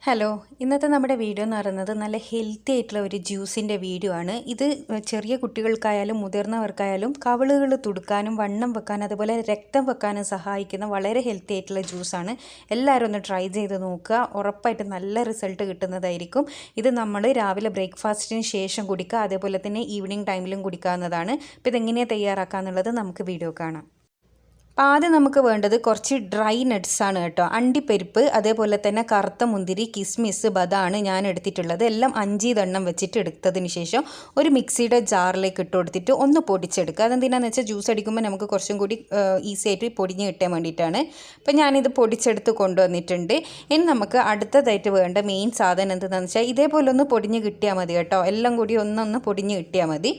Hello, ഇന്നത്തെ നമ്മുടെ video എന്ന് പറയുന്നത് നല്ല ഹെൽത്തി ആയിട്ടുള്ള ഒരു ജ്യൂസിൻ്റെ വീഡിയോ ആണ്. ഇത് ചെറിയ കുട്ടികൾക്കായാലും മുതിർന്നവർക്കായാലും കവിളുകൾ തുടുക്കാനും വണ്ണം വെക്കാനും അതുപോലെ രക്തം വെക്കാനും സഹായിക്കുന്ന വളരെ ഹെൽത്തി ആയിട്ടുള്ള ജ്യൂസാണ്. എല്ലാവരും ഒന്ന് ട്രൈ ചെയ്ത് നോക്കുക, ഉറപ്പായിട്ട് നല്ല റിസൾട്ട് കിട്ടുന്നതായിരിക്കും. ഇത് നമ്മൾ രാവിലെ ബ്രേക്ക്ഫാസ്റ്റിന് ശേഷം കുടിക്കുക, അതേപോലെ തന്നെ ഈവനിങ് ടൈമിലും കുടിക്കാവുന്നതാണ്. അപ്പോൾ ഇതെങ്ങനെയാണ് തയ്യാറാക്കുക എന്നുള്ളത് നമുക്ക് വീഡിയോ കാണാം. അപ്പോൾ ആദ്യം നമുക്ക് വേണ്ടത് കുറച്ച് ഡ്രൈ നട്ട്സാണ് കേട്ടോ. അണ്ടിപ്പരിപ്പ്, അതേപോലെ തന്നെ കറുത്ത മുന്തിരി, കിസ്മിസ്, ബദാമാണ് ഞാൻ എടുത്തിട്ടുള്ളത്. എല്ലാം 5 എണ്ണം വെച്ചിട്ട് എടുത്തതിന് ശേഷം ഒരു മിക്സിയുടെ ജാറിലേക്ക് ഇട്ട് കൊടുത്തിട്ട് ഒന്ന് പൊടിച്ചെടുക്കുക. അതെന്തിനാണെന്ന് വെച്ചാൽ ജ്യൂസ് അടിക്കുമ്പോൾ നമുക്ക് കുറച്ചും കൂടി ഈസി ആയിട്ട് പൊടിഞ്ഞ് കിട്ടാൻ വേണ്ടിയിട്ടാണ്. അപ്പോൾ ഞാനിത് പൊടിച്ചെടുത്ത് കൊണ്ടുവന്നിട്ടുണ്ട്. ഇനി നമുക്ക് അടുത്തതായിട്ട് വേണ്ട മെയിൻ സാധനം എന്താണെന്ന് വെച്ചാൽ ഇതേപോലെ ഒന്ന് പൊടിഞ്ഞ് കിട്ടിയാൽ മതി കേട്ടോ. എല്ലാം കൂടി ഒന്നൊന്ന് പൊടിഞ്ഞ് കിട്ടിയാൽ മതി.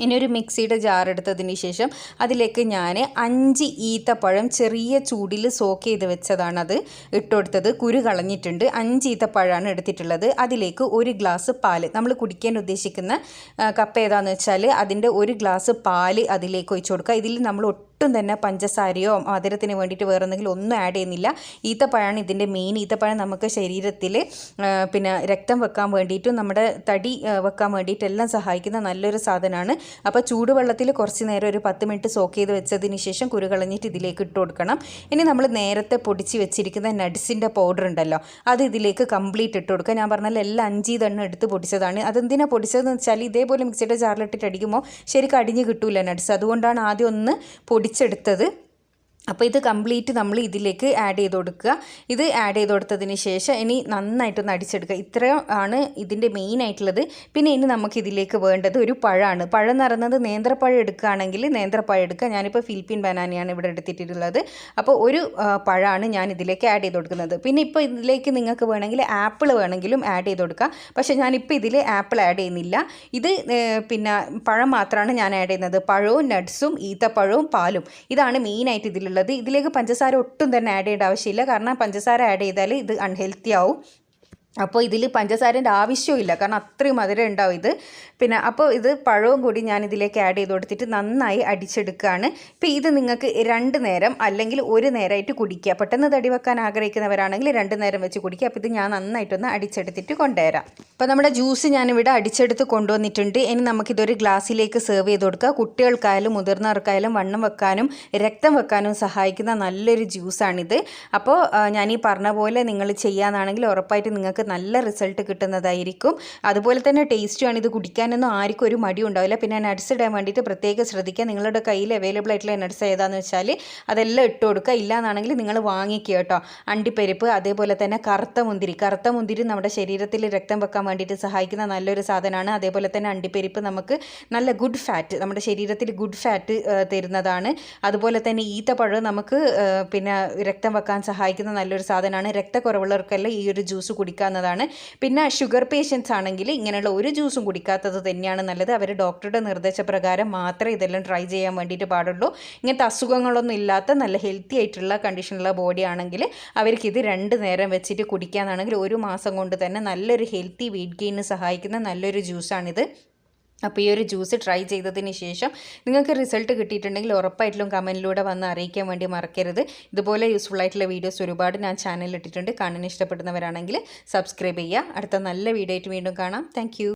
ഇനി ഒരു മിക്സിയുടെ ജാർ എടുത്തതിന് ശേഷം അതിലേക്ക് ഞാൻ 5 ഈത്തപ്പഴം ചെറിയ ചൂടിൽ സോക്ക് ചെയ്ത് വെച്ചതാണ് അത് ഇട്ടുകൊടുത്തത്. കുരു കളഞ്ഞിട്ടുണ്ട്. 5 ഈത്തപ്പഴമാണ് എടുത്തിട്ടുള്ളത്. അതിലേക്ക് 1 ഗ്ലാസ് പാല്, നമ്മൾ കുടിക്കാൻ ഉദ്ദേശിക്കുന്ന കപ്പ് ഏതാണെന്ന് വെച്ചാൽ അതിൻ്റെ 1 ഗ്ലാസ് പാല് അതിലേക്ക് ഒഴിച്ചു കൊടുക്കുക. ഇതിൽ നമ്മൾ ഒട്ടും തന്നെ പഞ്ചസാരയോ മധുരത്തിന് വേണ്ടിയിട്ട് വേറെ എന്തെങ്കിലും ഒന്നും ആഡ് ചെയ്യുന്നില്ല. ഈത്തപ്പഴമാണ് ഇതിൻ്റെ മെയിൻ. ഈത്തപ്പഴം നമുക്ക് ശരീരത്തിൽ പിന്നെ രക്തം വെക്കാൻ വേണ്ടിയിട്ടും നമ്മുടെ തടി വെക്കാൻ വേണ്ടിയിട്ടെല്ലാം സഹായിക്കുന്ന നല്ലൊരു സാധനമാണ്. അപ്പോൾ ചൂടുവെള്ളത്തിൽ കുറച്ച് നേരം ഒരു 10 മിനിറ്റ് സോക്ക് ചെയ്ത് വെച്ചതിന് ശേഷം കുരു കളഞ്ഞിട്ട് ഇതിലേക്ക് ഇട്ട് കൊടുക്കണം. ഇനി നമ്മൾ നേരത്തെ പൊടിച്ച് വെച്ചിരിക്കുന്ന നട്ട്സിൻ്റെ പൗഡർ ഉണ്ടല്ലോ, അത് ഇതിലേക്ക് കംപ്ലീറ്റ് ഇട്ട് കൊടുക്കുക. ഞാൻ പറഞ്ഞാൽ എല്ലാം 5 എണ്ണം എടുത്ത് പൊടിച്ചതാണ്. അതെന്തിനാണ് പൊടിച്ചതെന്ന് വെച്ചാൽ ഇതേപോലെ മിക്സിയുടെ ജാറിലിട്ടിട്ട് അടിക്കുമ്പോൾ ശരിക്കും അടിഞ്ഞ് കിട്ടൂല നട്ട്സ്. അതുകൊണ്ടാണ് ആദ്യം ഒന്ന് പൊടിച്ചെടുത്തത്. അപ്പോൾ ഇത് കംപ്ലീറ്റ് നമ്മൾ ഇതിലേക്ക് ആഡ് ചെയ്ത് കൊടുക്കുക. ഇത് ആഡ് ചെയ്ത് കൊടുത്തതിന് ശേഷം ഇനി നന്നായിട്ടൊന്ന് അടിച്ചെടുക്കുക. ഇത്രയും ആണ് ഇതിൻ്റെ മെയിൻ ആയിട്ടുള്ളത്. പിന്നെ ഇനി നമുക്ക് ഇതിലേക്ക് വേണ്ടത് ഒരു പഴമാണ്. പഴം എന്ന് പറയുന്നത് നേന്ത്രപ്പഴം എടുക്കുകയാണെങ്കിൽ നേന്ത്രപ്പഴം എടുക്കുക. ഞാനിപ്പോൾ ഫിലിപ്പീൻ ബനാനയാണ് ഇവിടെ എടുത്തിട്ടുള്ളത്. അപ്പോൾ ഒരു പഴമാണ് ഞാൻ ഇതിലേക്ക് ആഡ് ചെയ്ത് കൊടുക്കുന്നത്. പിന്നെ ഇപ്പോൾ ഇതിലേക്ക് നിങ്ങൾക്ക് വേണമെങ്കിൽ ആപ്പിൾ വേണമെങ്കിലും ആഡ് ചെയ്ത് കൊടുക്കുക. പക്ഷേ ഞാനിപ്പോൾ ഇതിൽ ആപ്പിൾ ആഡ് ചെയ്യുന്നില്ല. ഇത് പിന്നെ പഴം മാത്രമാണ് ഞാൻ ആഡ് ചെയ്യുന്നത്. പഴവും നട്ട്സും ഈത്തപ്പഴവും പാലും, ഇതാണ് മെയിനായിട്ട് ഇതിലുള്ളത്. ഇതിലേക്ക് പഞ്ചസാര ഒട്ടും തന്നെ ആഡ് ചെയ്യേണ്ട ആവശ്യമില്ല. കാരണം പഞ്ചസാര ആഡ് ചെയ്താൽ ഇത് അൺഹെൽത്തി ആവും. അപ്പോൾ ഇതിൽ പഞ്ചസാരൻ്റെ ആവശ്യമില്ല, കാരണം അത്രയും മധുരം ഉണ്ടാവും ഇത്. പിന്നെ അപ്പോൾ ഇത് പഴവും കൂടി ഞാൻ ഇതിലേക്ക് ആഡ് ചെയ്ത് കൊടുത്തിട്ട് നന്നായി അടിച്ചെടുക്കുകയാണ്. ഇപ്പോൾ ഇത് നിങ്ങൾക്ക് 2 നേരം അല്ലെങ്കിൽ 1 നേരമായിട്ട് കുടിക്കുക. പെട്ടെന്ന് തടി വെക്കാൻ ആഗ്രഹിക്കുന്നവരാണെങ്കിൽ 2 നേരം വെച്ച് കുടിക്കുക. അപ്പോൾ ഇത് ഞാൻ നന്നായിട്ടൊന്ന് അടിച്ചെടുത്തിട്ട് കൊണ്ടുവരാം. അപ്പോൾ നമ്മുടെ ജ്യൂസ് ഞാനിവിടെ അടിച്ചെടുത്ത് കൊണ്ടുവന്നിട്ടുണ്ട്. ഇനി നമുക്കിതൊരു ഗ്ലാസ്സിലേക്ക് സെർവ് ചെയ്ത് കൊടുക്കുക. കുട്ടികൾക്കായാലും മുതിർന്നവർക്കായാലും വണ്ണം വെക്കാനും രക്തം വെക്കാനും സഹായിക്കുന്ന നല്ലൊരു ജ്യൂസാണിത്. അപ്പോൾ ഞാൻ ഈ പറഞ്ഞ പോലെ നിങ്ങൾ ചെയ്യാനാണെങ്കിൽ ഉറപ്പായിട്ട് നിങ്ങൾക്ക് നല്ല റിസൾട്ട് കിട്ടുന്നതായിരിക്കും. അതുപോലെ തന്നെ ടേസ്റ്റുമാണ്. ഇത് കുടിക്കാനൊന്നും ആർക്കും ഒരു മടി ഉണ്ടാവില്ല. പിന്നെ നട്ട്സ് ഇടാൻ വേണ്ടിയിട്ട് പ്രത്യേകം ശ്രദ്ധിക്കുക. നിങ്ങളുടെ കയ്യിൽ അവൈലബിൾ ആയിട്ടുള്ള നട്ട്സ് ഏതാണെന്ന് വെച്ചാൽ അതെല്ലാം ഇട്ട് കൊടുക്കുക. ഇല്ലാന്നാണെങ്കിൽ നിങ്ങൾ വാങ്ങിക്കുക കേട്ടോ. അണ്ടിപ്പരിപ്പ്, അതേപോലെ തന്നെ കറുത്ത മുന്തിരി നമ്മുടെ ശരീരത്തിൽ രക്തം വെക്കാൻ വേണ്ടിയിട്ട് സഹായിക്കുന്ന നല്ലൊരു സാധനമാണ്. അതേപോലെ തന്നെ അണ്ടിപ്പരിപ്പ് നമുക്ക് നല്ല ഗുഡ് ഫാറ്റ്, നമ്മുടെ ശരീരത്തിൽ ഗുഡ് ഫാറ്റ് തരുന്നതാണ്. അതുപോലെ തന്നെ ഈത്തപ്പഴം നമുക്ക് പിന്നെ രക്തം വെക്കാൻ സഹായിക്കുന്ന നല്ലൊരു സാധനമാണ്. രക്തക്കുറവുള്ളവർക്കെല്ലാം ഈ ഒരു ജ്യൂസ് കുടിക്കാവുന്നതാണ്. പിന്നെ ഷുഗർ പേഷ്യൻസ് ആണെങ്കിൽ ഇങ്ങനെയുള്ള ഒരു ജ്യൂസും കുടിക്കാത്തത് തന്നെയാണ് നല്ലത്. അവർ ഡോക്ടറുടെ നിർദ്ദേശപ്രകാരം മാത്രമേ ഇതെല്ലാം ട്രൈ ചെയ്യാൻ വേണ്ടിയിട്ട് പാടുള്ളൂ. ഇങ്ങനത്തെ അസുഖങ്ങളൊന്നും ഇല്ലാത്ത നല്ല ഹെൽത്തി ആയിട്ടുള്ള കണ്ടീഷനുള്ള ബോഡി ആണെങ്കിൽ അവർക്കിത് 2 നേരം വെച്ചിട്ട് കുടിക്കാനാണെങ്കിൽ 1 മാസം കൊണ്ട് തന്നെ നല്ലൊരു ഹെൽത്തി വെയിറ്റ് ഗെയിന് സഹായിക്കുന്ന നല്ലൊരു ജ്യൂസാണിത്. അപ്പോൾ ഈ ഒരു ജ്യൂസ് ട്രൈ ചെയ്തതിന് ശേഷം നിങ്ങൾക്ക് റിസൾട്ട് കിട്ടിയിട്ടുണ്ടെങ്കിൽ ഉറപ്പായിട്ടും കമൻറ്റിലൂടെ വന്ന് അറിയിക്കാൻ വേണ്ടി മറക്കരുത്. ഇതുപോലെ യൂസ്ഫുൾ ആയിട്ടുള്ള വീഡിയോസ് ഒരുപാട് ഞാൻ ചാനലിൽ ഇട്ടിട്ടുണ്ട്. കാണാൻ ഇഷ്ടപ്പെടുന്നവരാണെങ്കിൽ സബ്സ്ക്രൈബ് ചെയ്യുക. അടുത്ത നല്ല വീഡിയോ ആയിട്ട് വീണ്ടും കാണാം. താങ്ക്